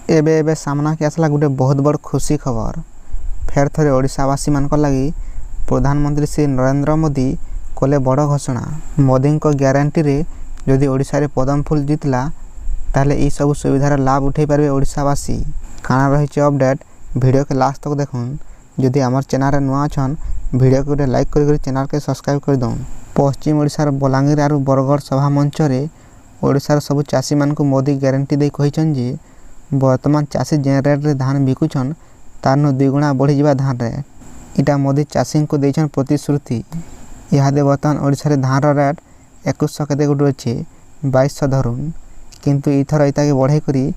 एबे एबे सामना के आसला गोटे बहुत बड़ खुशी खबर। फेर थरे ओडिशावासी मान लगी प्रधानमंत्री श्री नरेंद्र मोदी कले बड़ घोषणा। मोदी को ग्यारंटी रे जदि ओडिशा रे पदम फूल जितला ताले ई सब सुविधार लाभ उठे पारे ओडिशावासी। काना रही अपडेट वीडियो के लास्ट तक देखुन। जदि आमर चैनल रे नुआ छन वीडियो को लाइक कर चैनल के सब्सक्राइब कर दउन। पश्चिम ओडिशार बलांगीर आरु बरगढ़ सभा मंच रे ओडिशार सब चाषी मान को मोदी ग्यारंटी दे कहिछन जे वर्तमान चाषी जे रेट रे धान बिकुछन तारनु 2 गुणा बढ़ी जिबा धान रेट। इटा मोदी चाषी को देछन प्रतिश्रुति। इहादे वर्तमान ओडिशा रे धान रो रेट 2100 केते गुड अछि 2200 धरुन, किंतु इथर इता के बढ़े करी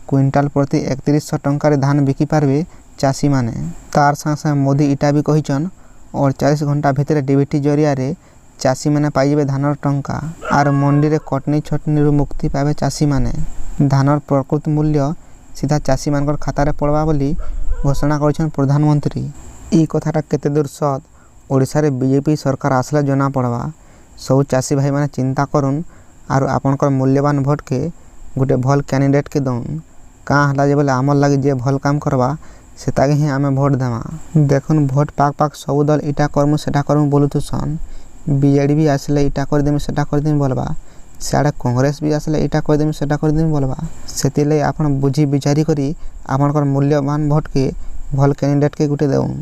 क्विंटाल प्रति 3100 टंका रे धान बिकी पारबे चाषी माने। तार संग मोदी इटा भी कहिछन 48 घंटा भितर डीबीटी जरिया रे चाषी माने पाइबे धानर टंका आर मंडी रे कटनी छटनी रु मुक्ति पाबे चाषी माने। धानर प्रकृत मूल्य सीधा चाषी मानकर खाता रे पड़वा बोली घोषणा करछन प्रधानमंत्री। ई कथाटा केते दूर सत ओडिशा रे बीजेपी सरकार आसले जना पड़वा। सब चाषी भाई माने चिंता करुन आर आपनकर मूल्यवान भोट के गुटे भल कैंडिडेट के दउन। का हला जे बोले आमर लागि जे भल काम करवा सेता के ही आमे भोट देमा। देखुन भोट पाक पाक सब दल इटा करमु सेटा करमु बोलुथुसन। बीजेडी भी आसले इटा कर देमि सेटा कर देमि बोलबा, साडे कांग्रेस भी आसले इटा कर देमि सेटा कर देमि बोलबा। सेतिले आपण बुझी विचारी करी आपनकर मूल्यवान भोट के भल कैंडिडेट के गुटे देउन।